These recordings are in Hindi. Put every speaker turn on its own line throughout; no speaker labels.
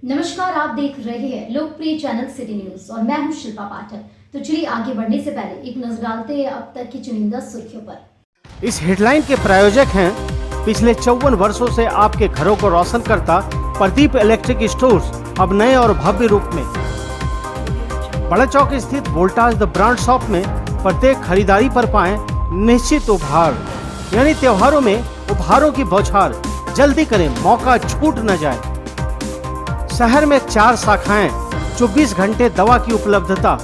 नमस्कार, आप देख रहे हैं लोकप्रिय चैनल सिटी न्यूज और मैं हूं शिल्पा पाठक। तो चलिए आगे बढ़ने से पहले एक नजर डालते हैं अब तक की चुनिंदा सुर्खियों पर।
इस हेडलाइन के प्रायोजक हैं पिछले 54 वर्षों से आपके घरों को रोशन करता प्रदीप इलेक्ट्रिक स्टोर्स, अब नए और भव्य रूप में। बड़ा चौक स्थित वोल्टास द ब्रांड शॉप में प्रत्येक खरीदारी पर पाएं निश्चित उपहार, यानी त्योहारों में उपहारों की बौछार। जल्दी करें, मौका छूट न जाए। शहर में 4 शाखाएं, 24 घंटे दवा की उपलब्धता।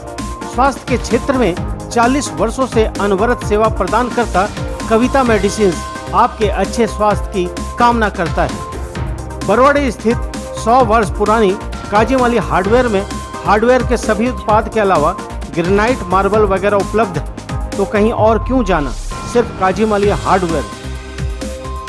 स्वास्थ्य के क्षेत्र में 40 वर्षों से अनवरत सेवा प्रदान करता कविता मेडिसिन आपके अच्छे स्वास्थ्य की कामना करता है। बरवाड़ी स्थित 100 वर्ष पुरानी काजीमाली हार्डवेयर में हार्डवेयर के सभी उत्पाद के अलावा ग्रेनाइट, मार्बल वगैरह उपलब्ध है। तो कहीं और क्यों जाना, सिर्फ काजीमाली हार्डवेयर।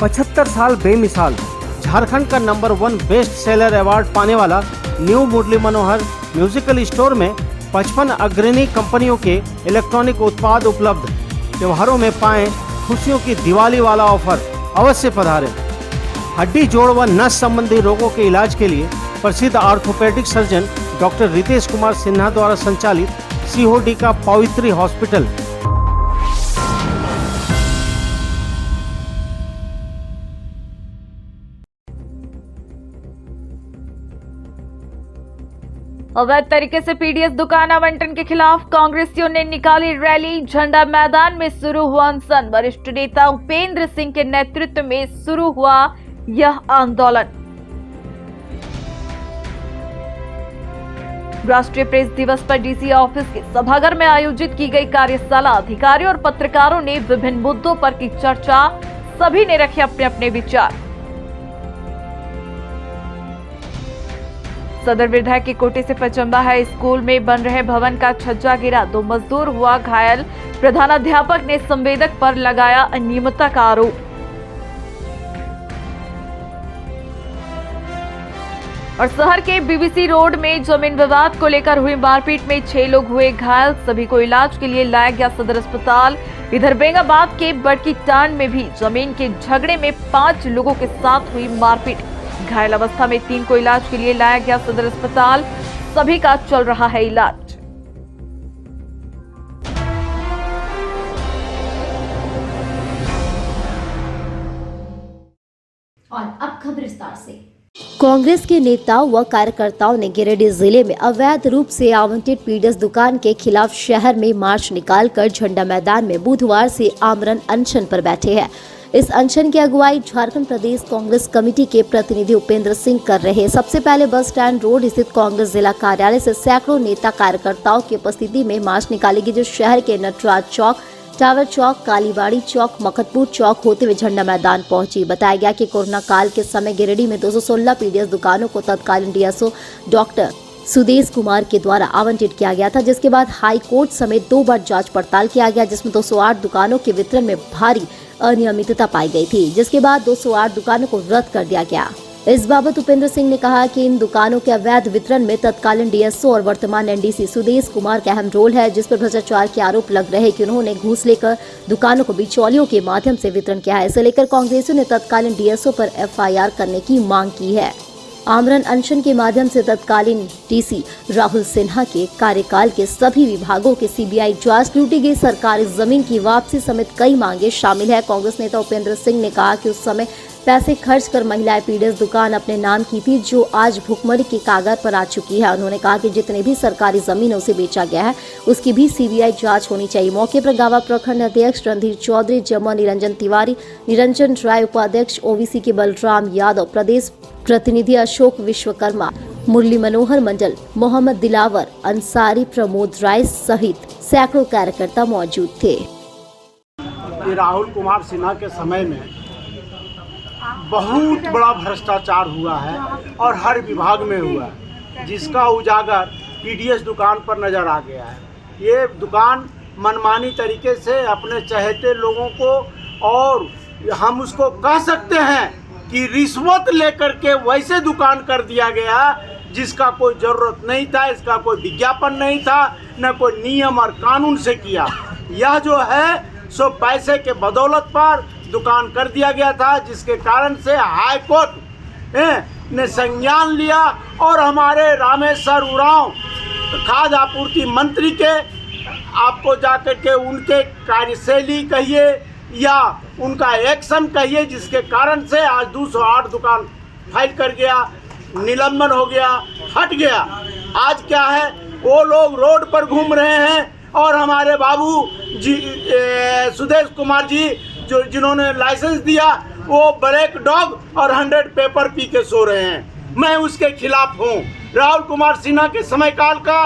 75 साल बेमिसाल, झारखंड का नंबर 1 बेस्ट सेलर अवार्ड पाने वाला new Murli Manohar musical store में 55 अग्रणी कंपनियों के इलेक्ट्रॉनिक उत्पाद उपलब्ध। त्योहारों में पाएं खुशियों की दिवाली वाला ऑफर, अवश्य पधारें। हड्डी, जोड़ व नस संबंधी रोगों के इलाज के लिए प्रसिद्ध orthopedic surgeon doctor Ritesh Kumar Sinha द्वारा संचालित सीओडी का पवित्री हॉस्पिटल।
अवैध तरीके से पीडीएस दुकान आवंटन के खिलाफ कांग्रेसियों ने निकाली रैली। झंडा मैदान में शुरू हुआ अनशन। वरिष्ठ नेता उपेंद्र सिंह के नेतृत्व में शुरू हुआ यह आंदोलन। राष्ट्रीय प्रेस दिवस पर डीसी ऑफिस के सभागार में आयोजित की गई कार्यशाला। अधिकारियों और पत्रकारों ने विभिन्न मुद्दों पर की चर्चा। सभी ने रखे अपने अपने विचार। सदर विधायक के कोटे से पचम्बा हाई स्कूल में बन रहे भवन का छज्जा गिरा, 2 मजदूर हुआ घायल। प्रधानाध्यापक ने संवेदक पर लगाया अनियमितता का आरोप। और शहर के बीबीसी रोड में जमीन विवाद को लेकर हुई मारपीट में 6 लोग हुए घायल। सभी को इलाज के लिए लाया गया सदर अस्पताल। इधर बेंगाबाद के बड़की टांड में भी जमीन के झगड़े में 5 लोगों के साथ हुई मारपीट। घायल अवस्था में 3 को इलाज के लिए लाया गया सदर अस्पताल। सभी का चल रहा है इलाज।
और अब खबर विस्तार से।
कांग्रेस के नेताओं व कार्यकर्ताओं ने गिरिडीह जिले में अवैध रूप से आवंटित पीडीएस दुकान के खिलाफ शहर में मार्च निकालकर झंडा मैदान में बुधवार से आमरण अनशन पर बैठे हैं। इस अनशन की अगुवाई झारखंड प्रदेश कांग्रेस कमेटी के प्रतिनिधि उपेंद्र सिंह कर रहे हैं। सबसे पहले बस स्टैंड रोड स्थित कांग्रेस जिला कार्यालय से सैकड़ों नेता कार्यकर्ताओं की उपस्थिति में मार्च निकालेगी, जो शहर के नटराज चौक, टावर चौक, कालीबाड़ी चौक, मकतपुर चौक होते हुए झंडा मैदान पहुंची। बताया गया कि कोरोना काल के समय गिरिडीह में 216 पीडीएस दुकानों को तत्कालीन डीएसओ डॉक्टर सुदेश कुमार के द्वारा आवंटित किया गया था, जिसके बाद हाई कोर्ट समेत 2 बार जांच पड़ताल किया गया, जिसमें 208 दुकानों के वितरण में भारी अनियमितता पाई गई थी, जिसके बाद 208 दुकानों को रद्द कर दिया गया। इस बाबत उपेंद्र सिंह ने कहा कि इन दुकानों के अवैध वितरण में तत्कालीन डीएसओ और वर्तमान एनडीसी सुदेश कुमार का अहम रोल है, जिस पर भ्रष्टाचार के आरोप लग रहे कि उन्होंने घूस लेकर दुकानों को बिचौलियों के माध्यम से वितरण किया है। इसे लेकर कांग्रेसियों ने तत्कालीन डीएसओ पर एफआईआर करने की मांग की है। आमरण अनशन के माध्यम से तत्कालीन डीसी राहुल सिन्हा के कार्यकाल के सभी विभागों के सीबीआई जांच, लूटी गई सरकारी जमीन की वापसी समेत कई मांगे शामिल है। कांग्रेस नेता उपेंद्र सिंह ने कहा कि उस समय पैसे खर्च कर महिलाएं पीडीएस दुकान अपने नाम की थी, जो आज भुखमरी के कागज पर आ चुकी है। उन्होंने कहा कि जितने भी सरकारी जमीन उसे बेचा गया है, उसकी भी सीबीआई जांच होनी चाहिए। मौके पर गावा प्रखंड अध्यक्ष रणधीर चौधरी, जमा निरंजन तिवारी, निरंजन राय, उपाध्यक्ष ओवीसी के बलराम यादव, प्रदेश प्रतिनिधि अशोक विश्वकर्मा, मुरली मनोहर मंडल, मोहम्मद दिलावर अंसारी, प्रमोद राय सहित सैकड़ों कार्यकर्ता मौजूद थे।
राहुल कुमार सिन्हा के समय में बहुत बड़ा भ्रष्टाचार हुआ है और हर विभाग में हुआ है, जिसका उजागर पीडीएस दुकान पर नजर आ गया है। ये दुकान मनमानी तरीके से अपने चहेते लोगों को, और हम उसको कह सकते हैं कि रिश्वत लेकर के वैसे दुकान कर दिया गया जिसका कोई ज़रूरत नहीं था, इसका कोई विज्ञापन नहीं था, न कोई नियम और कानून से किया। यह जो है सो पैसे के बदौलत पर दुकान कर दिया गया था, जिसके कारण से हाई कोर्ट
ने संज्ञान लिया और हमारे रामेश्वर उरांव खाद्य आपूर्ति मंत्री के आपको जाकर के उनके कार्यशैली कहिए या उनका एक्शन कहिए, जिसके कारण से आज 208 दुकान फाइल कर गया, निलंबन हो गया, हट गया। आज क्या है, वो लोग रोड पर घूम रहे हैं और हमारे बाबू जी सुदेश कुमार जी जिन्होंने लाइसेंस दिया वो ब्लैक डॉग और 100 पेपर पी के सो रहे हैं। मैं उसके खिलाफ हूँ। राहुल कुमार सिन्हा के समय काल का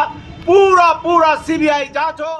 पूरा सीबीआई जांच हो।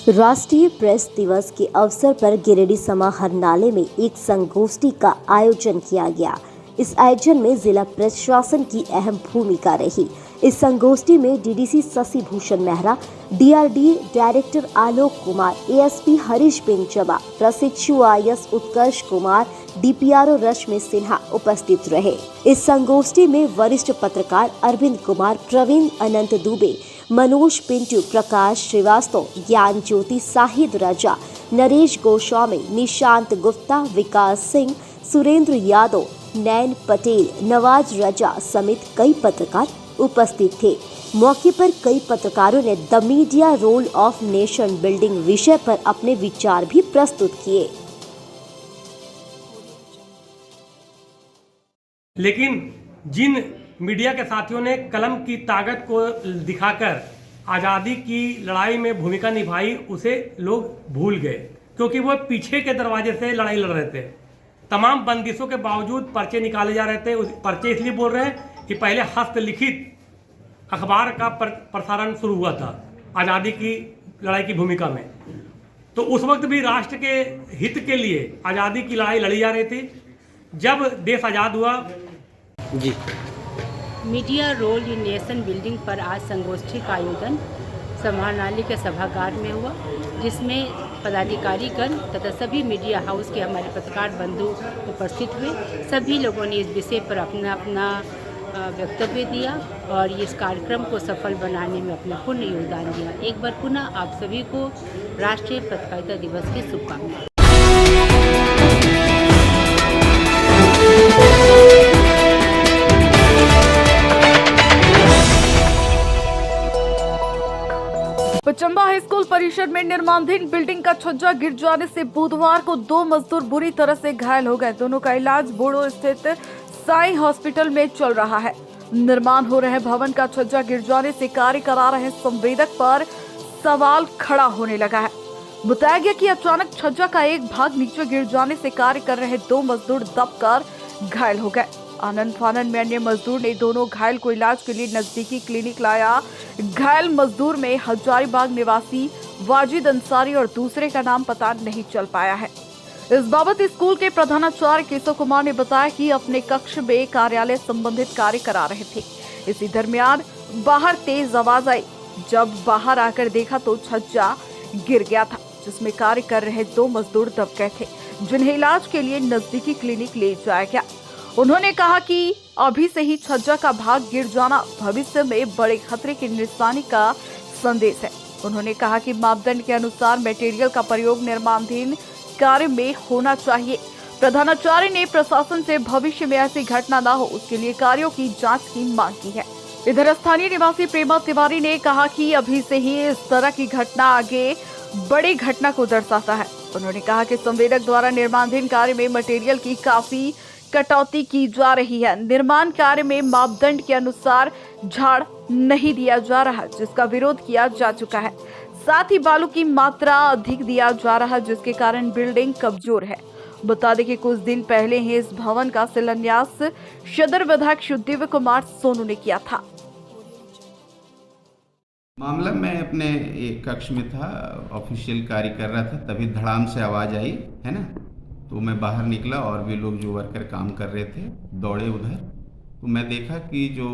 राष्ट्रीय प्रेस दिवस के अवसर पर गिरिडीह समाहरणालय में एक संगोष्ठी का आयोजन किया गया। इस आयोजन में जिला प्रशासन की अहम भूमिका रही। इस संगोष्ठी में DDC Shashi Bhushan Mehra, DRD director Alok Kumar, ASP Harish Benchwa, प्रशिक्षु आईएएस उत्कर्ष कुमार, डीपीआरओ रश्मि सिन्हा उपस्थित रहे। इस संगोष्ठी में वरिष्ठ पत्रकार अरविंद कुमार, प्रवीण अनंत दुबे, मनोज पिंटू, प्रकाश श्रीवास्तव, ज्ञान ज्योति, साहिद राजा, नरेश गोस्वामी, निशांत गुप्ता, विकास सिंह, सुरेंद्र यादव, नैन पटेल, नवाज रजा समेत कई पत्रकार उपस्थित थे। मौके पर कई पत्रकारों ने the media role of nation building विषय पर अपने विचार भी प्रस्तुत किए।
लेकिन जिन मीडिया के साथियों ने कलम की ताकत को दिखाकर आज़ादी की लड़ाई में भूमिका निभाई, उसे लोग भूल गए, क्योंकि वो पीछे के दरवाजे से लड़ाई लड़ रहे थे। तमाम बंदिशों के बावजूद पर्चे निकाले जा रहे थे। पर्चे इसलिए बोल रहे हैं कि पहले हस्तलिखित अखबार का प्रसारण शुरू हुआ था आज़ादी की लड़ाई की भूमिका में। तो उस वक्त भी राष्ट्र के हित के लिए आज़ादी की लड़ाई लड़ी जा रही थी। जब देश आज़ाद हुआ
जी media role in nation building पर आज संगोष्ठी का आयोजन समाहरणालय के सभागार में हुआ, जिसमें पदाधिकारीगण तथा सभी मीडिया हाउस के हमारे पत्रकार बंधु उपस्थित हुए। सभी लोगों ने इस विषय पर अपना अपना वक्तव्य दिया और इस कार्यक्रम को सफल बनाने में अपना पूर्ण योगदान दिया। एक बार पुनः आप सभी को राष्ट्रीय पत्रकारिता दिवस की शुभकामनाएं।
चंबा हाई स्कूल परिसर में निर्माणाधीन बिल्डिंग का छज्जा गिर जाने से बुधवार को 2 मजदूर बुरी तरह से घायल हो गए। दोनों का इलाज बोड़ो स्थित साई हॉस्पिटल में चल रहा है। निर्माण हो रहे भवन का छज्जा गिर जाने से कार्य करा रहे संवेदक पर सवाल खड़ा होने लगा है। बताया गया कि अचानक छज्जा का एक भाग नीचे गिर जाने से कार्य कर रहे 2 मजदूर दबकर घायल हो गए। आनंद फानन में अन्य मजदूर ने दोनों घायल को इलाज के लिए नजदीकी क्लिनिक लाया। घायल मजदूर में हजारीबाग निवासी वाजिद अंसारी और दूसरे का नाम पता नहीं चल पाया है। इस बाबत स्कूल के प्रधानाचार्य केशव कुमार ने बताया कि अपने कक्ष में कार्यालय संबंधित कार्य करा रहे थे। इसी दरमियान बाहर तेज आवाज आई। जब बाहर आकर देखा तो छज्जा गिर गया था, जिसमें कार्य कर रहे 2 मजदूर दब गए थे, जिन्हें इलाज के लिए नजदीकी क्लिनिक ले जाया गया। उन्होंने कहा कि अभी से ही छज्जा का भाग गिर जाना भविष्य में बड़े खतरे की निशानी का संदेश है। उन्होंने कहा कि मापदंड के अनुसार मटेरियल का प्रयोग निर्माणाधीन कार्य में होना चाहिए। प्रधानाचार्य ने प्रशासन से भविष्य में ऐसी घटना न हो, उसके लिए कार्यों की जांच की मांग की है। इधर स्थानीय निवासी प्रेमा तिवारी ने कहा कि अभी से ही इस तरह की घटना आगे बड़ी घटना को दर्शाता है। उन्होंने कहा कि संवेदक द्वारा निर्माणाधीन कार्य में मटेरियल की काफी कटौती की जा रही है। निर्माण कार्य में मापदंड के अनुसार झाड़ नहीं दिया जा रहा, जिसका विरोध किया जा चुका है। साथ ही बालू की मात्रा अधिक दिया जा रहा, जिसके कारण बिल्डिंग कमजोर है। बता दें कि कुछ दिन पहले ही इस भवन का शिलान्यास सदर विधायक सुदेव कुमार सोनू ने किया था।
मामला मैं अपने एक कक्ष में था, ऑफिशियल कार्य कर रहा था, तभी धड़ाम से आवाज़ आई है ना, तो मैं बाहर निकला और भी लोग जो वर्कर काम कर रहे थे दौड़े उधर। तो मैं देखा कि जो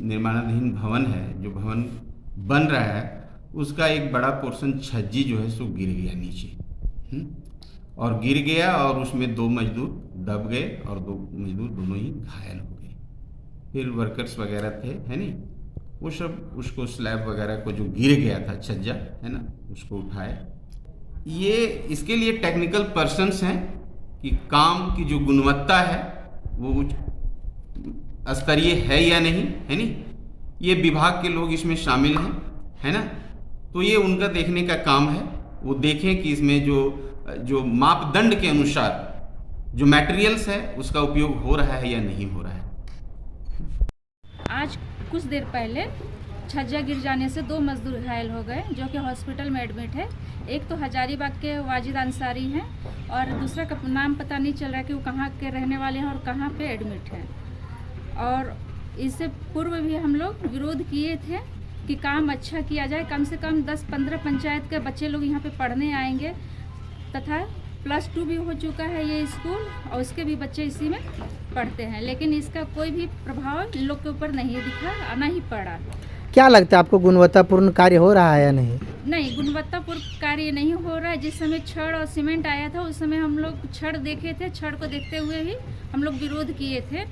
निर्माणाधीन भवन है, जो भवन बन रहा है, उसका एक बड़ा पोर्शन छज्जी जो है सो गिर गया नीचे और गिर गया और उसमें 2 मजदूर दब गए और 2 मजदूर दोनों ही घायल हो गए। फिर वर्कर्स वगैरह थे है नहीं, वो सब उसको स्लैब वगैरह को जो गिर गया था छज्जा है ना, उसको उठाए। ये इसके लिए टेक्निकल पर्सन्स हैं कि काम की जो गुणवत्ता है वो उच्च स्तरीय है या नहीं, है नहीं, ये विभाग के लोग इसमें शामिल हैं, है ना। तो ये उनका देखने का काम है, वो देखें कि इसमें जो मापदंड के अनुसार जो मटेरियल्स है उसका उपयोग हो रहा है या नहीं हो रहा है।
आज कुछ देर पहले छज्जा गिर जाने से 2 मजदूर घायल हो गए जो कि हॉस्पिटल में एडमिट है। एक तो हजारीबाग के वाजिद अंसारी हैं और दूसरा का नाम पता नहीं चल रहा कि वो कहाँ के रहने वाले हैं और कहाँ पे एडमिट हैं। और इससे पूर्व भी हम लोग विरोध किए थे कि काम अच्छा किया जाए, कम से कम 10-15 पंचायत के बच्चे लोग यहाँ पे पढ़ने आएंगे तथा +2 भी हो चुका है ये स्कूल और उसके भी बच्चे इसी में पढ़ते हैं, लेकिन इसका कोई भी प्रभाव इन लोग के ऊपर नहीं दिखा, नहीं पड़ा।
क्या लगता है आपको, गुणवत्तापूर्ण कार्य हो रहा है या नहीं?
नहीं, गुणवत्तापूर्ण कार्य नहीं हो रहा है। जिस समय छड़ और सीमेंट आया था उस समय हम लोग छड़ देखे थे, छड़ को देखते हुए ही हम लोग विरोध किए थे।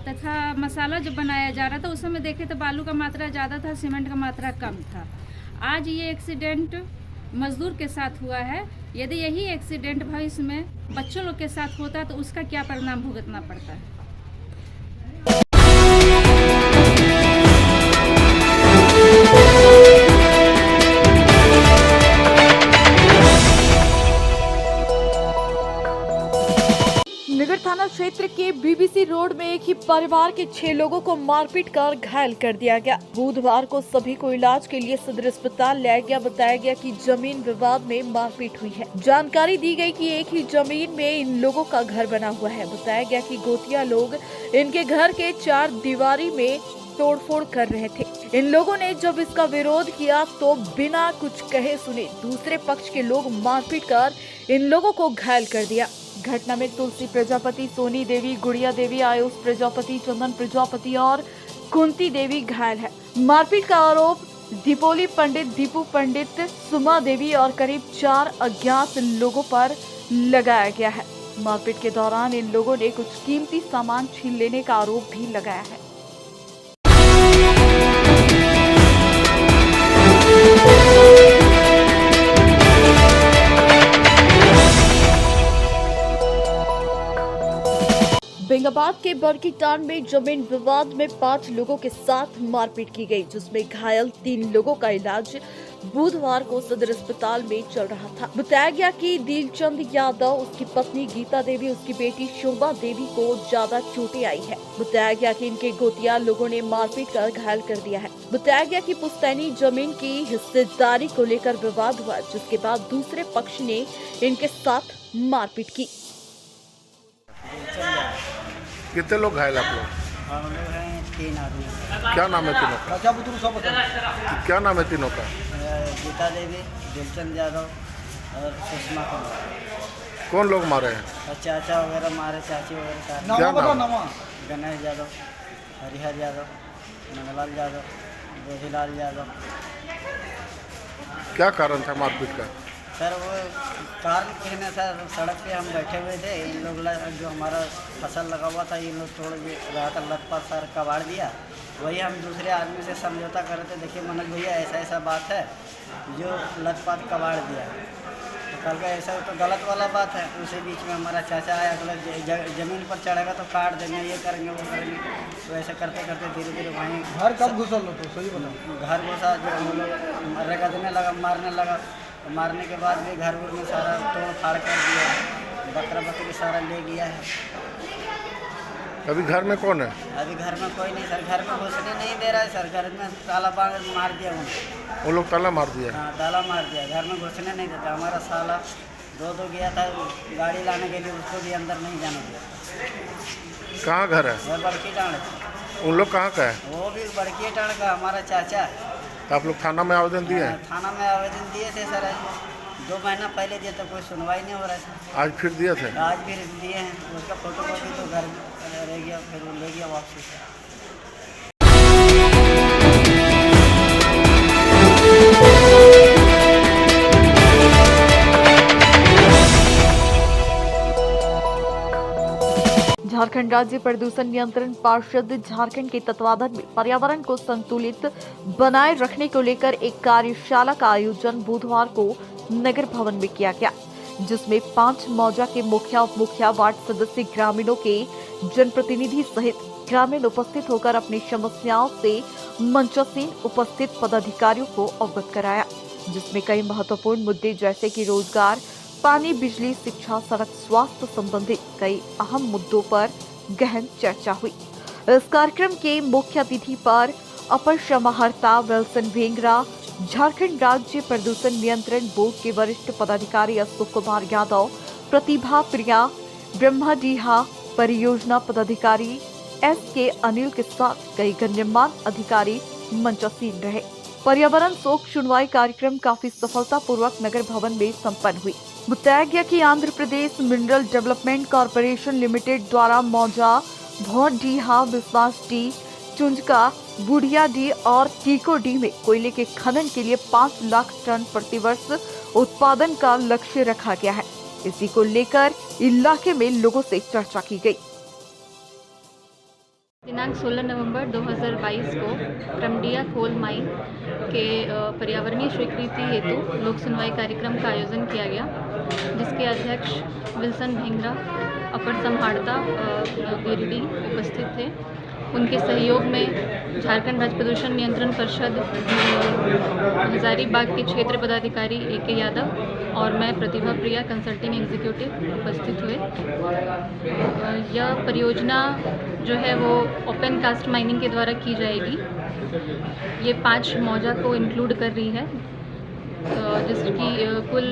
तथा मसाला जब बनाया जा रहा था उस समय देखे तो बालू का मात्रा ज़्यादा था, सीमेंट का मात्रा कम था। आज ये एक्सीडेंट मजदूर के साथ हुआ है। यदि यही एक्सीडेंट भविष्य में बच्चों लोग के साथ होता तो उसका क्या परिणाम भुगतना पड़ता है।
नगर थाना क्षेत्र के बीबीसी रोड में एक ही परिवार के 6 लोगों को मारपीट कर घायल कर दिया गया। बुधवार को सभी को इलाज के लिए सदर अस्पताल लाया गया। बताया गया कि जमीन विवाद में मारपीट हुई है। जानकारी दी गई कि एक ही जमीन में इन लोगों का घर बना हुआ है। बताया गया कि गोतिया लोग इनके घर के 4 दीवारी में तोड़फोड़ कर रहे थे। इन लोगों ने जब इसका विरोध किया तो बिना कुछ कहे सुने दूसरे पक्ष के लोग मारपीट कर इन लोगों को घायल कर दिया। घटना में तुलसी प्रजापति, सोनी देवी, गुड़िया देवी, आयुष प्रजापति, चंदन प्रजापति और कुंती देवी घायल है। मारपीट का आरोप दीपोली पंडित, दीपू पंडित, सुमा देवी और करीब 4 अज्ञात लोगों पर लगाया गया है। मारपीट के दौरान इन लोगों ने कुछ कीमती सामान छीन लेने का आरोप भी लगाया है। बेंगाबाद के बरकीटान में जमीन विवाद में 5 लोगों के साथ मारपीट की गई, जिसमें घायल 3 लोगों का इलाज बुधवार को सदर अस्पताल में चल रहा था। बताया गया कि दिलचंद यादव, उसकी पत्नी गीता देवी, उसकी बेटी शोभा देवी को ज्यादा चोटें आई है। बताया गया कि इनके गोतिया लोगों ने मारपीट कर घायल कर दिया है। बताया गया कि पुश्तैनी जमीन की हिस्सेदारी को लेकर विवाद हुआ, जिसके बाद दूसरे पक्ष ने इनके साथ मारपीट की।
कितने लोग घायल आप लोग?
हम लोग हैं 3 आदमी।
क्या नाम है तीनों का? क्या नाम है तीनों का?
गीता देवी, दिलचंद यादव और सुषमा कुमार।
कौन लोग मारे हैं?
और चाचा वगैरह मारे, चाची वगैरह।
क्या नाम?
गणेश यादव, हरिहर यादव, नंदलाल यादव, बोधीलाल यादव।
क्या कारण था मारपीट का?
सर वो कारण कुछ नहीं सर, सड़क पे हम बैठे हुए थे, इन लोग जो हमारा फसल लगा हुआ था इन लोग तोड़ रहा था, लटपट सर कबाड़ दिया। वही हम दूसरे आदमी से समझौता कर रहे थे, देखिए मनोज भैया ऐसा ऐसा बात है, जो लटपट कबाड़ दिया। तो कल का ऐसा तो गलत वाला बात है। उसी बीच में हमारा चाचा आया, अगला जमीन पर चढ़ेगा तो काट देंगे, ये करेंगे वो करेंगे। तो ऐसे करते करते धीरे धीरे वहीं
घर कब घुसा लो तो सही बताओ?
घर घुसा, जो हम लोग रगड़ने लगा, मारने लगा। तो मारने के बाद भी घर में सारा तोड़ फाड़ कर दिया, बकरा बकरी सारा ले गया है।
अभी घर में कौन है?
अभी घर में कोई नहीं सर, घर में घुसने नहीं दे रहा है सर, घर में ताला मार दिया उन्होंने।
वो लोग ताला मार दिया?
हाँ, ताला मार दिया, घर में घुसने नहीं देता। हमारा साला दो गया था गाड़ी लाने के लिए, उसको भी अंदर नहीं जाने दिया।
कहाँ घर है?
वह बड़की टाँड़ है।
उन लोग कहाँ का है?
वो भी बड़की टाँड़ का हमारा चाचा है।
तो आप लोग थाना में आवेदन दिए हैं?
थाना में आवेदन दिए थे सर, 2 महीना पहले दिए तो कोई सुनवाई नहीं हो रहा है।
आज फिर दिए थे?
आज भी दिए हैं, उसका फोटो कॉपी तो घर रह गया, फिर वो ले गया वापसी से।
झारखंड झारखंड राज्य प्रदूषण नियंत्रण पार्षद झारखंड के तत्वाधान में पर्यावरण को संतुलित बनाए रखने को लेकर एक कार्यशाला का आयोजन बुधवार को नगर भवन में किया गया, जिसमें 5 मौजा के मुखिया, उप मुखिया, वार्ड सदस्य, ग्रामीणों के जनप्रतिनिधि सहित ग्रामीण उपस्थित होकर अपनी समस्याओं से मंचासीन उपस्थित पदाधिकारियों को अवगत कराया, जिसमें कई महत्वपूर्ण मुद्दे जैसे कि रोजगार, पानी, बिजली, शिक्षा, सड़क, स्वास्थ्य संबंधित कई अहम मुद्दों पर गहन चर्चा हुई। इस कार्यक्रम के मुख्य अतिथि पर अपर समाहर्ता विल्सन भेंगरा, झारखंड राज्य प्रदूषण नियंत्रण बोर्ड के वरिष्ठ पदाधिकारी अशोक कुमार यादव, प्रतिभा प्रिया, ब्रह्माडीहा परियोजना पदाधिकारी SK अनिल के साथ कई गण्यमान्य अधिकारी मंचासीन रहे। पर्यावरण शोक सुनवाई कार्यक्रम काफी सफलतापूर्वक नगर भवन में संपन्न हुई। बताया गया कि Andhra Pradesh mineral development corporation limited द्वारा मौजा, भौडीहा, विश्वास डी, चुंजका, बुढ़िया डी और टीको डी में कोयले के खनन के लिए 5 लाख टन प्रतिवर्ष उत्पादन का लक्ष्य रखा गया है। इसी को लेकर इलाके में लोगों से चर्चा की गई।
दिनांक 16 नवंबर 2022 को रमडिया कोल माइन के पर्यावरणीय स्वीकृति हेतु लोक सुनवाई कार्यक्रम का आयोजन किया गया, जिसके अध्यक्ष विल्सन भेंगरा, अपर समाहर्ता गिरिडीह उपस्थित थे। उनके सहयोग में झारखंड राज्य प्रदूषण नियंत्रण परिषद हजारीबाग के क्षेत्र पदाधिकारी AK यादव और मैं प्रतिभा प्रिया कंसल्टिंग एग्जीक्यूटिव उपस्थित हुए। यह परियोजना जो है वो ओपन कास्ट माइनिंग के द्वारा की जाएगी। ये 5 मौजा को इंक्लूड कर रही है, जिसकी कुल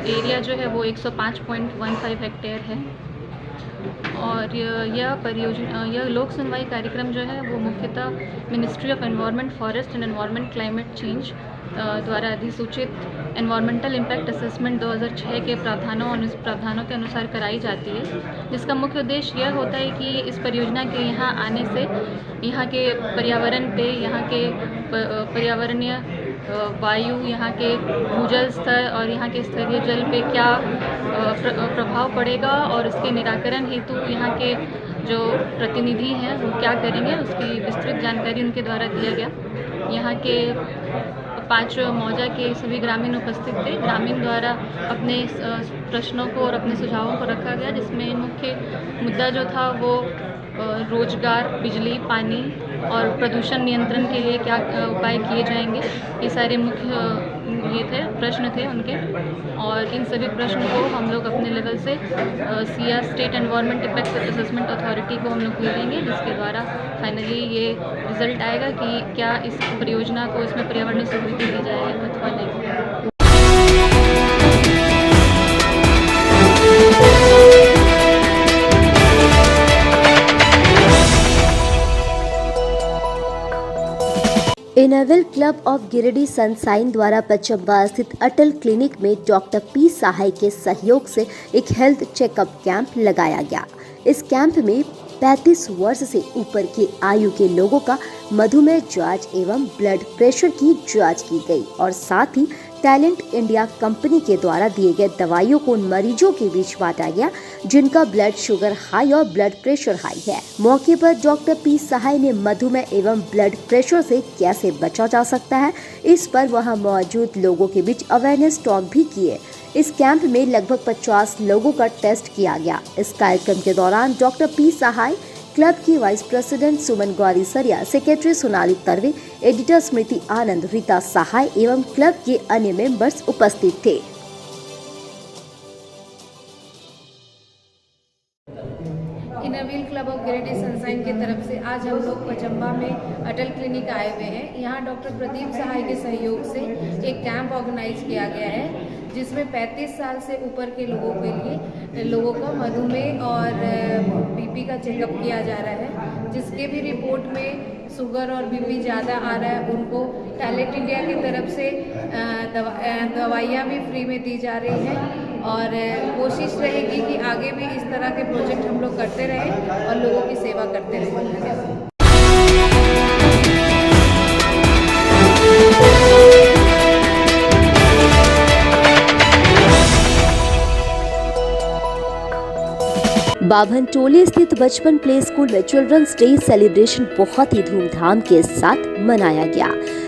एरिया जो है वो 105.15 हेक्टेयर है। और यह परियोजना, यह लोक सुनवाई कार्यक्रम जो है वो मुख्यतः ministry of environment, forest and environment, climate change द्वारा अधिसूचित एनवायरमेंटल इम्पैक्ट असेसमेंट 2006 के प्रावधानों के अनुसार कराई जाती है, जिसका मुख्य उद्देश्य यह होता है कि इस परियोजना के यहाँ आने से यहाँ के पर्यावरण पे, यहाँ के पर्यावरणीय वायु, यहाँ के भूजल स्तर और यहाँ के स्तरीय जल पे क्या प्रभाव पड़ेगा और उसके निराकरण हेतु यहाँ के जो प्रतिनिधि हैं वो क्या करेंगे, उसकी विस्तृत जानकारी उनके द्वारा दिया गया। यहाँ के 5 मौजा के सभी ग्रामीण उपस्थित थे। ग्रामीण द्वारा अपने प्रश्नों को और अपने सुझावों को रखा गया, जिसमें मुख्य मुद्दा जो था वो रोजगार, बिजली, पानी और प्रदूषण नियंत्रण के लिए क्या उपाय किए जाएंगे, ये सारे मुख्य ये थे प्रश्न थे उनके। और इन सभी प्रश्नों को हम लोग अपने लेवल से Siya state environment impact assessment authority को हम लोग भेजेंगे, जिसके द्वारा फाइनली ये रिजल्ट आएगा कि क्या इस परियोजना को, इसमें पर्यावरणीय स्वीकृति दी जाए अथवा नहीं।
इनवेल क्लब ऑफ गिरिडीह सनसाइन द्वारा पचम्बा स्थित अटल क्लिनिक में डॉक्टर P सहाय के सहयोग से एक हेल्थ चेकअप कैंप लगाया गया। इस कैंप में 35 वर्ष से ऊपर की आयु के लोगों का मधुमेह जांच एवं ब्लड प्रेशर की जांच की गई और साथ ही टैलेंट इंडिया कंपनी के द्वारा दिए गए दवाइयों को उन मरीजों के बीच बांटा गया जिनका ब्लड शुगर हाई और ब्लड प्रेशर हाई है। मौके पर डॉक्टर P सहाय ने मधुमेह एवं ब्लड प्रेशर से कैसे बचा जा सकता है, इस पर वहां मौजूद लोगों के बीच अवेयरनेस टॉक भी किए। इस कैंप में लगभग 50 लोगों का टेस्ट किया गया। इस कार्यक्रम के दौरान डॉक्टर P सहाय, क्लब की वाइस प्रेसिडेंट सुमन गौरी सरिया, सेक्रेटरी सोनाली तरवे, एडिटर स्मृति आनंद, रीता सहाय एवं क्लब के अन्य मेंबर्स उपस्थित थे।
इनवेल क्लब ऑफ गिरिडीह सनसाइन की तरफ से आज हम लोग पचम्बा में अटल क्लिनिक आए हुए हैं। यहाँ डॉक्टर प्रदीप सहाय के सहयोग से एक कैंप ऑर्गेनाइज किया गया है, जिसमें 35 साल से ऊपर के लोगों का मधुमेह और BP का चेकअप किया जा रहा है। जिसके भी रिपोर्ट में शुगर और BP ज़्यादा आ रहा है, उनको टैलेंट इंडिया की तरफ से दवाइयाँ भी फ्री में दी जा रही हैं। और कोशिश रहेगी कि आगे भी इस तरह के प्रोजेक्ट हम लोग करते रहें और लोगों की सेवा करते रहें।
बाभन टोली स्थित बचपन प्ले स्कूल में चिल्ड्रंस डे सेलिब्रेशन बहुत ही धूमधाम के साथ मनाया गया,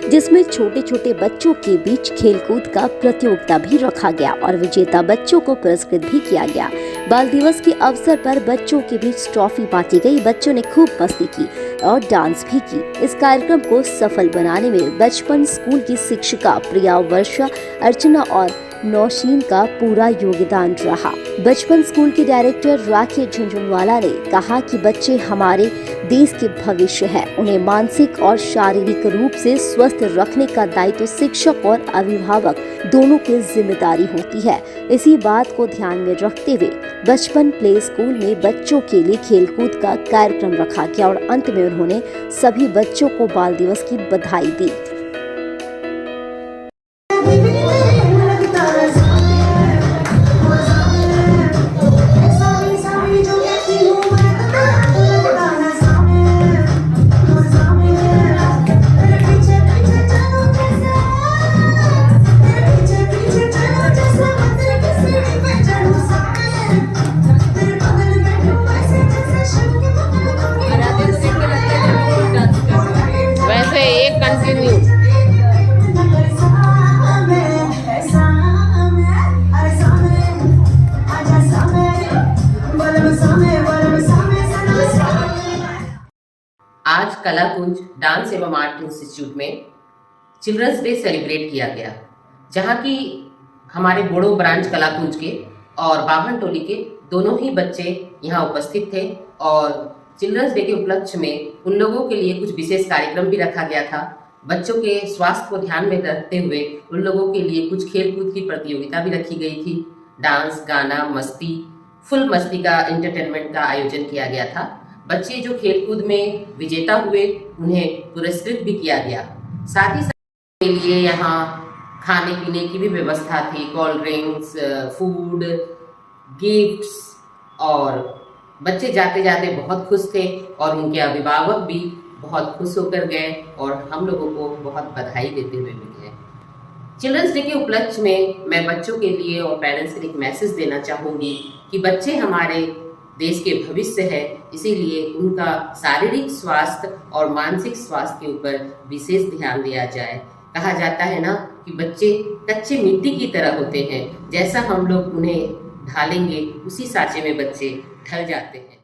जिसमें छोटे छोटे बच्चों के बीच खेलकूद का प्रतियोगिता भी रखा गया और विजेता बच्चों को पुरस्कृत भी किया गया। बाल दिवस के अवसर पर बच्चों के बीच ट्रॉफी बांटी गई। बच्चों ने खूब मस्ती की और डांस भी की। इस कार्यक्रम को सफल बनाने में बचपन स्कूल की शिक्षिका प्रिया, वर्षा, अर्चना और नौशीन का पूरा योगदान रहा। बचपन स्कूल के डायरेक्टर राखी झुंझुनवाला ने कहा कि बच्चे हमारे देश के भविष्य है। उन्हें मानसिक और शारीरिक रूप से स्वस्थ रखने का दायित्व शिक्षक और अभिभावक दोनों की जिम्मेदारी होती है। इसी बात को ध्यान में रखते हुए बचपन प्ले स्कूल में बच्चों के लिए खेलकूद का कार्यक्रम रखा गया और अंत में उन्होंने सभी बच्चों को बाल दिवस की बधाई दी।
वैसे एक कंटिन्यू
आज कलाकुंज डांस एवं आर्ट इंस्टीट्यूट में चिल्ड्रंस डे सेलिब्रेट किया गया, जहां की हमारे बोड़ो ब्रांच कलाकुंज के और बाभन टोली के दोनों ही बच्चे यहां उपस्थित थे और चिल्ड्रंस डे के उपलक्ष्य में उन लोगों के लिए कुछ विशेष कार्यक्रम भी रखा गया था। बच्चों के स्वास्थ्य को ध्यान में रखते हुए उन लोगों के लिए कुछ खेलकूद की प्रतियोगिता भी रखी गई थी। डांस, गाना, मस्ती, फुल मस्ती का एंटरटेनमेंट का आयोजन किया गया था। बच्चे जो खेलकूद में विजेता हुए उन्हें पुरस्कृत भी किया गया। साथ ही साथ के लिए यहाँ खाने पीने की भी व्यवस्था थी, कोल्ड ड्रिंक्स, फूड, गिफ्ट्स, और बच्चे जाते जाते बहुत खुश थे और उनके अभिभावक भी बहुत खुश होकर गए और हम लोगों को बहुत बधाई देते हुए भी गए। चिल्ड्रंस डे के उपलक्ष्य में मैं बच्चों के लिए और पेरेंट्स के लिए एक मैसेज देना चाहूँगी कि बच्चे हमारे देश के भविष्य है, इसीलिए उनका शारीरिक स्वास्थ्य और मानसिक स्वास्थ्य के ऊपर विशेष ध्यान दिया जाए। कहा जाता है ना कि बच्चे कच्चे मिट्टी की तरह होते हैं, जैसा हम लोग उन्हें ढालेंगे उसी सांचे में बच्चे ढल जाते हैं।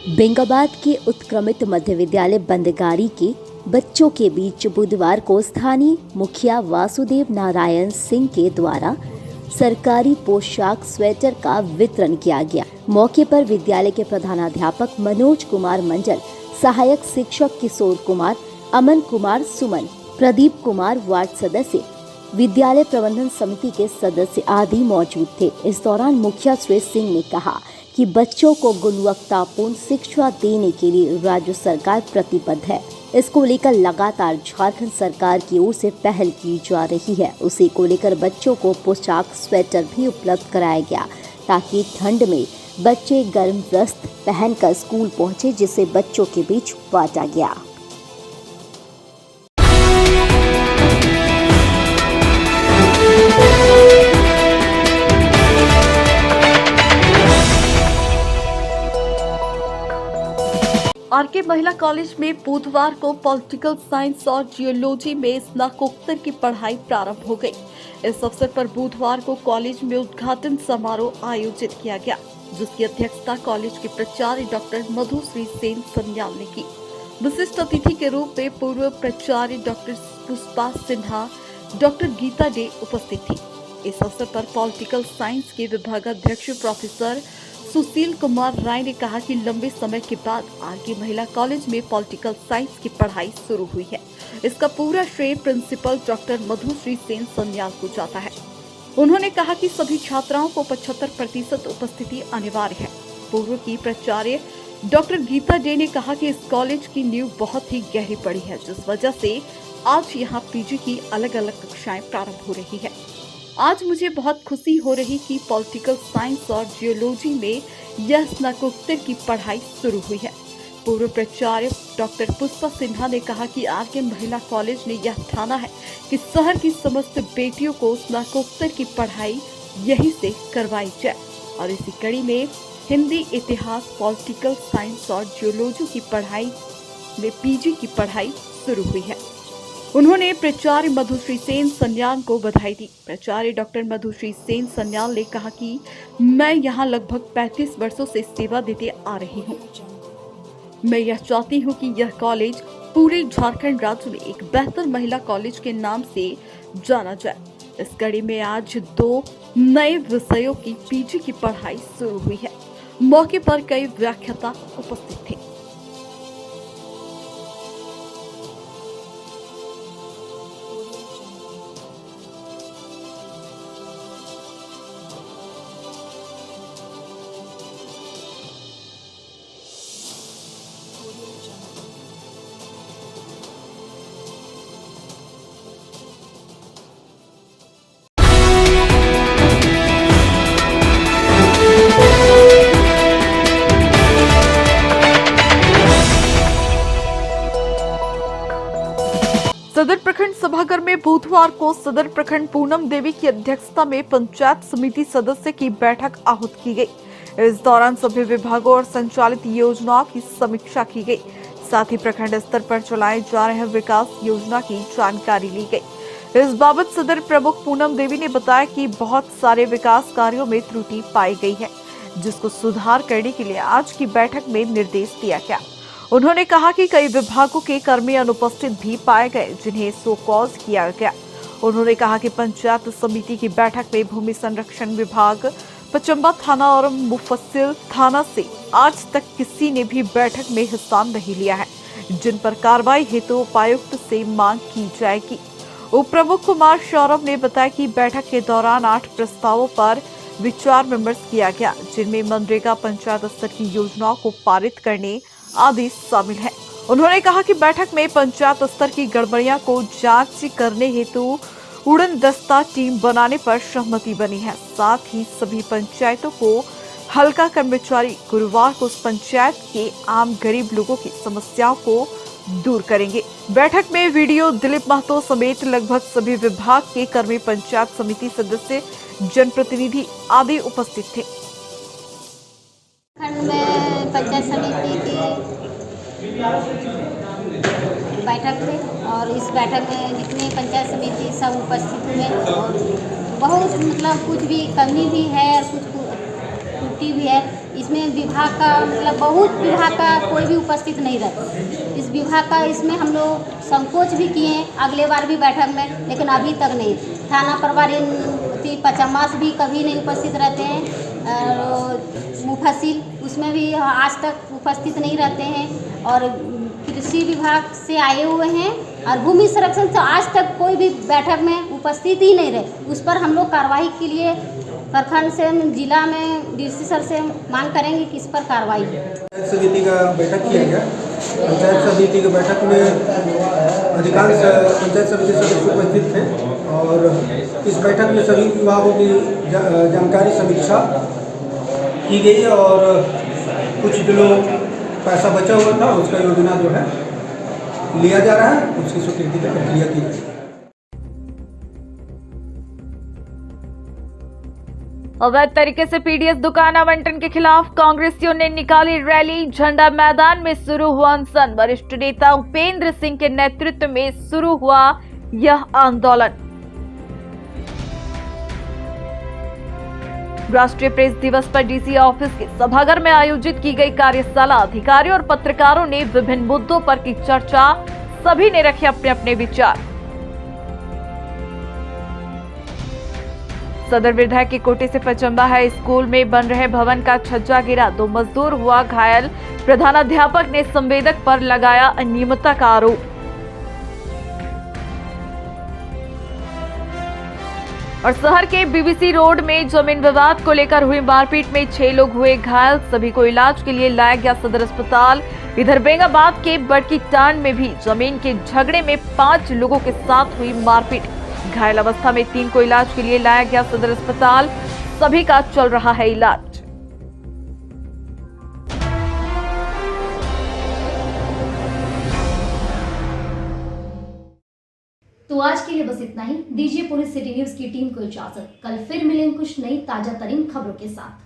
बेंगाबाद के उत्क्रमित मध्य विद्यालय बंदगारी के बच्चों के बीच बुधवार को स्थानीय मुखिया वासुदेव नारायण सिंह के द्वारा सरकारी पोशाक स्वेटर का वितरण किया गया। मौके पर विद्यालय के प्रधानाध्यापक मनोज कुमार मंडल, सहायक शिक्षक किशोर कुमार, अमन कुमार सुमन, प्रदीप कुमार वार्ड सदस्य, विद्यालय प्रबंधन समिति के सदस्य आदि मौजूद थे। इस दौरान मुखिया श्री सिंह ने कहा कि बच्चों को गुणवत्तापूर्ण शिक्षा देने के लिए राज्य सरकार प्रतिबद्ध है। इसको लेकर लगातार झारखंड सरकार की ओर से पहल की जा रही है। उसी को लेकर बच्चों को पोशाक स्वेटर भी उपलब्ध कराया गया ताकि ठंड में बच्चे गर्म वस्त्र पहनकर स्कूल पहुंचे, जिसे बच्चों के बीच बांटा गया।
आरके महिला कॉलेज में बुधवार को पॉलिटिकल साइंस और जियोलॉजी में स्नातकोत्तर की पढ़ाई प्रारंभ हो गई। इस अवसर पर बुधवार को कॉलेज में उद्घाटन समारोह आयोजित किया गया, जिसकी अध्यक्षता कॉलेज के प्राचार्य डॉक्टर मधुश्री सेन सन्याल ने की। विशिष्ट अतिथि के रूप में पूर्व प्राचार्य डॉक्टर पुष्पा सिन्हा, डॉक्टर गीता डे उपस्थित थी। इस अवसर पर पॉलिटिकल साइंस के विभागाध्यक्ष प्रोफेसर सुशील कुमार राय ने कहा कि लंबे समय के बाद आरके महिला कॉलेज में पॉलिटिकल साइंस की पढ़ाई शुरू हुई है। इसका पूरा श्रेय प्रिंसिपल डॉक्टर मधुश्री सेन सन्याल को जाता है। उन्होंने कहा कि सभी छात्राओं को 75% उपस्थिति अनिवार्य है। पूर्व की प्राचार्य डॉक्टर गीता डे ने कहा कि इस कॉलेज की नींव बहुत ही गहरी पड़ी है, जिस वजह से आज यहाँ पीजी की अलग अलग कक्षाएं प्रारंभ हो रही है। आज मुझे बहुत खुशी हो रही कि पॉलिटिकल साइंस और जियोलॉजी में यह स्नातकोत्तर की पढ़ाई शुरू हुई है। पूर्व प्राचार्य डॉक्टर पुष्पा सिन्हा ने कहा कि आरके महिला कॉलेज ने यह ठाना है कि शहर की समस्त बेटियों को स्नातकोत्तर की पढ़ाई यहीं से करवाई जाए और इसी कड़ी में हिंदी, इतिहास, पॉलिटिकल साइंस और जियोलॉजी की पढ़ाई में पीजी की पढ़ाई शुरू हुई है। उन्होंने प्राचार्य मधुश्री सेन सन्याल को बधाई दी। प्राचार्य डॉक्टर मधुश्री सेन सन्याल ने कहा कि मैं यहाँ लगभग 35 वर्षों से सेवा देते आ रही हूँ। मैं यह चाहती हूँ कि यह कॉलेज पूरे झारखंड राज्य में एक बेहतर महिला कॉलेज के नाम से जाना जाए। इस कड़ी में आज 2 नए विषयों की पीजी की पढ़ाई शुरू हुई है। मौके पर कई व्याख्याता उपस्थित थे। सदर प्रखंड सभागार में बुधवार को सदर प्रखंड पूनम देवी की अध्यक्षता में पंचायत समिति सदस्य की बैठक आहूत की गई। इस दौरान सभी विभागों और संचालित योजनाओं की समीक्षा की गई। साथ ही प्रखंड स्तर पर चलाए जा रहे विकास योजना की जानकारी ली गई। इस बाबत सदर प्रमुख पूनम देवी ने बताया कि बहुत सारे विकास कार्यों में त्रुटि पाई गई है, जिसको सुधार करने के लिए आज की बैठक में निर्देश दिया गया। उन्होंने कहा कि कई विभागों के कर्मी अनुपस्थित भी पाए गए, जिन्हें सो कॉज किया गया। उन्होंने कहा कि पंचायत समिति की बैठक में भूमि संरक्षण विभाग, पचम्बा थाना और मुफस्सिल थाना से आज तक किसी ने भी बैठक में हिस्सा नहीं लिया है, जिन पर कार्रवाई हेतु उपायुक्त से मांग की जाएगी। उप प्रमुख कुमार सौरभ ने बताया कि बैठक के दौरान 8 प्रस्तावों पर विचार विमर्श किया गया, जिनमें मनरेगा पंचायत स्तर की योजनाओं को पारित करने आदि शामिल है। उन्होंने कहा कि बैठक में पंचायत स्तर की गड़बड़ियां को जांच करने हेतु उड़न दस्ता टीम बनाने पर सहमति बनी है। साथ ही सभी पंचायतों को हल्का कर्मचारी गुरुवार को उस पंचायत के आम गरीब लोगों की समस्याओं को दूर करेंगे। बैठक में वीडियो दिलीप महतो समेत लगभग सभी विभाग के कर्मी, पंचायत समिति सदस्य, जनप्रतिनिधि आदि उपस्थित थे।
खंड में पंचायत समिति की बैठक थी और इस बैठक में जितने पंचायत समिति सब उपस्थित हुए और बहुत मतलब कुछ भी कमी भी है और कुछ त्रुटि भी है। इसमें विभाग का मतलब बहुत विभाग का कोई भी उपस्थित नहीं रहता। इस विभाग का इसमें हम लोग संकोच भी किए अगले बार भी बैठक में, लेकिन अभी तक नहीं। थाना प्रभारी पचम्बास भी कभी नहीं उपस्थित रहते हैं और मुफस्सिल उसमें भी आज तक उपस्थित नहीं रहते हैं और कृषि विभाग से आए हुए हैं और भूमि संरक्षण से आज तक कोई भी बैठक में उपस्थित ही नहीं रहे। उस पर हम लोग कार्रवाई के लिए प्रखंड से, जिला में डीसी सर से मांग करेंगे कि इस पर कार्रवाई।
पंचायत समिति का बैठक किया गया। पंचायत समिति की बैठक में अधिकांश पंचायत समिति सदस्य उपस्थित थे और इस बैठक में सभी विभागों की जानकारी समीक्षा की गई और कुछ जो पैसा बचा हुआ था उसका योजना जो है लिया जा रहा है, उसकी स्वीकृति की प्रक्रिया की जाएगी।
अवैध तरीके से पीडीएस दुकान आवंटन के खिलाफ कांग्रेसियों ने निकाली रैली। झंडा मैदान में शुरू हुआ अनशन। वरिष्ठ नेता उपेंद्र सिंह के नेतृत्व में शुरू हुआ यह आंदोलन। राष्ट्रीय प्रेस दिवस पर डीसी ऑफिस के सभागार में आयोजित की गई कार्यशाला। अधिकारियों और पत्रकारों ने विभिन्न मुद्दों पर की चर्चा। सभी ने रखे अपने अपने विचार। सदर विधायक की कोटे से पचम्बा हाई स्कूल में बन रहे भवन का छज्जा गिरा, 2 मजदूर हुआ घायल। प्रधानाध्यापक ने संवेदक पर लगाया अनियमितता का आरोप। और शहर के बीबीसी रोड में जमीन विवाद को लेकर हुई मारपीट में 6 लोग हुए घायल। सभी को इलाज के लिए लाया गया सदर अस्पताल। इधर बेंगाबाद के बड़की टांड में भी जमीन के झगड़े में 5 लोगों के साथ हुई मारपीट। घायल अवस्था में 3 को इलाज के लिए लाया गया सदर अस्पताल। सभी का चल रहा है इलाज।
तो आज के लिए बस इतना ही। दीजिए पुलिस सिटी न्यूज की टीम को इजाजत। कल फिर मिलेंगे कुछ नई ताजा तरीन खबरों के साथ।